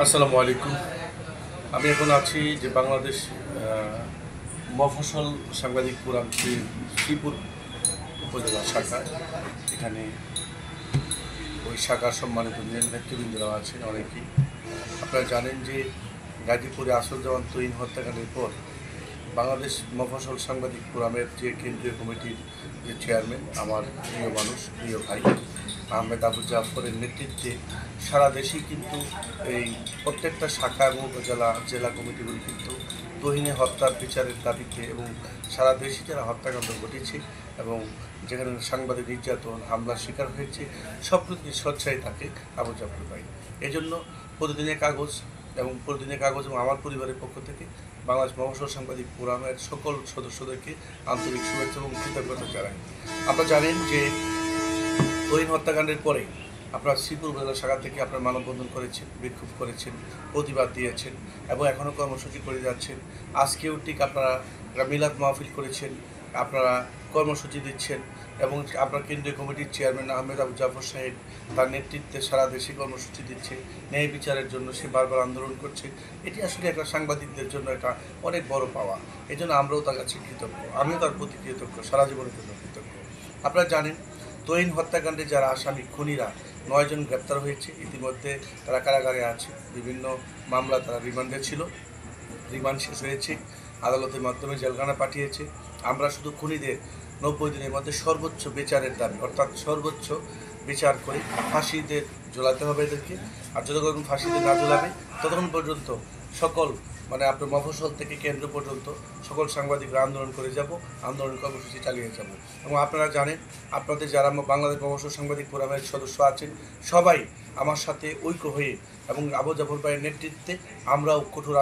আসসালামু আলাইকুম। আমি এখন আছি যে বাংলাদেশ মফস্বল সাংবাদিক ফোরাম শ্রীপুর উপজেলা শাখায়। এখানে ওই শাখার সম্মানিত নেতৃবৃন্দরা আছেন অনেকেই। আপনারা জানেন যে গাজীপুরে আসরুজ্জামান তুহিন হত্যাকাণ্ডের পর বাংলাদেশ মফস্বল সাংবাদিক ফোরামের যে কেন্দ্রীয় কমিটির যে চেয়ারম্যান, আমার প্রিয় মানুষ, প্রিয় ভাই আহমেদ আবু জাফরের নেতৃত্বে সারা দেশেই কিন্তু এই প্রত্যেকটা শাখা এবং উপজেলা জেলা কমিটিগুলি কিন্তু তুহিনের হত্যার বিচারের দাবিতে এবং সারা দেশে যারা হত্যাকাণ্ড ঘটেছে এবং যেখানে সাংবাদিক নির্যাতন হামলার শিকার হয়েছে সব কিছু স্বচ্ছায় থাকে আবু জাফর ভাই। এজন্য প্রতিদিনের কাগজ এবং আমার পরিবারের পক্ষ থেকে বাংলাদেশ মফস্বল সাংবাদিক ফোরামের সকল সদস্যদেরকে আন্তরিক শুভেচ্ছা এবং কৃতজ্ঞতা জানাই। আপনারা জানেন যে তুহিন হত্যাকাণ্ডের পরে আপনারা শ্রীপুর উপজেলা শাখা থেকে আপনারা মানববন্ধন করেছেন, বিক্ষোভ করেছেন, প্রতিবাদ দিয়েছেন এবং এখনও কর্মসূচি করে যাচ্ছেন। আজকেও ঠিক আপনারা মিলাদ মাহফিল করেছেন, আপনারা কর্মসূচি দিচ্ছেন এবং আপনার কেন্দ্রীয় কমিটির চেয়ারম্যান আহমেদ আবু জাফর সাহেব তার নেতৃত্বে সারা দেশে কর্মসূচি দিচ্ছে ন্যায় বিচারের জন্য। সে বারবার আন্দোলন করছে। এটি আসলে একটা সাংবাদিকদের জন্য একটা অনেক বড় পাওয়া। এই জন্য আমরাও তার কাছে কৃতজ্ঞ, আমিও তার প্রতি কৃতজ্ঞ, সারা জীবনের জন্য কৃতজ্ঞ। আপনারা জানেন তুহিন হত্যাকাণ্ডে যারা আসামি খুনিরা 9 জন গ্রেপ্তার হয়েছে। ইতিমধ্যে তারা কারাগারে আছে, বিভিন্ন মামলা তারা রিমান্ডে ছিল, রিমান্ড শেষ হয়েছে, আদালতের মাধ্যমে জেলখানা পাঠিয়েছে। আমরা শুধু খুনিদের 90 দিনের মধ্যে সর্বোচ্চ বিচারের দাবি, অর্থাৎ সর্বোচ্চ বিচার করে ফাঁসিতে ঝোলাতে হবে এদেরকে। আর যতক্ষণ ফাঁসিতে না ঝোলাবে ততক্ষণ পর্যন্ত সকল আপনার মফস্বল থেকে কেন্দ্র পর্যন্ত সকল সাংবাদিকরা আন্দোলন করে যাব, আন্দোলন কর্মসূচি চালিয়ে যাব। এবং আপনারা জানেন, আপনাদের যারা বাংলাদেশ মফস্বল সাংবাদিক ফোরামের সদস্য আছেন সবাই আমার সাথে ঐক্য হয়ে এবং আবু জাফর ভাইয়ের নেতৃত্বে আমরাও কঠোর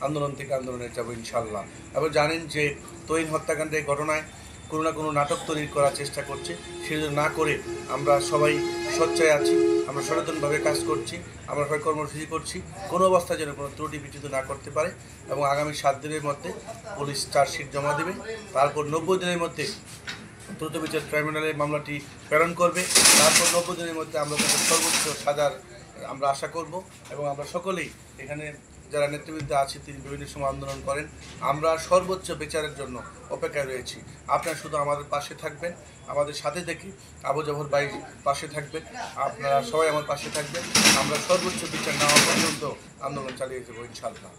আন্দোলন থেকে আন্দোলনে যাব ইনশাল্লাহ। এবং জানেন যে তুহিন হত্যাকাণ্ডের ঘটনায় কোনো না কোনো নাটক তৈরি করার চেষ্টা করছে, সেজন্য না করে আমরা সবাই সোচ্চায় আছি, আমরা সচেতনভাবে কাজ করছি, আমরা সবাই কর্মসূচি করছি, কোনো অবস্থায় যেন কোনো ত্রুটি বিচ্যুত না করতে পারে। এবং আগামী 7 দিনের মধ্যে পুলিশ চার্জশিট জমা দেবে, তারপর 90 দিনের মধ্যে দ্রুত বিচার ট্রাইব্যুনালে মামলাটি প্রেরণ করবে। তারপর 90 দিনের মধ্যে আমরা তাদের সর্বোচ্চ সাজার আমরা আশা করব। এবং আমরা সকলেই এখানে যারা নেতৃবৃন্দ আছে তিনি বিভিন্ন সময় আন্দোলন করেন, আমরা সর্বোচ্চ বিচারের জন্য অপেক্ষায় রয়েছি। আপনারা শুধু আমাদের পাশে থাকবেন, আমাদের সাথে থেকে আবু জাফর ভাই পাশে থাকবেন, আপনারা সবাই আমার পাশে থাকবেন। আমরা সর্বোচ্চ বিচার না হওয়া পর্যন্ত আন্দোলন চালিয়ে যাবো ইনশাআল্লাহ।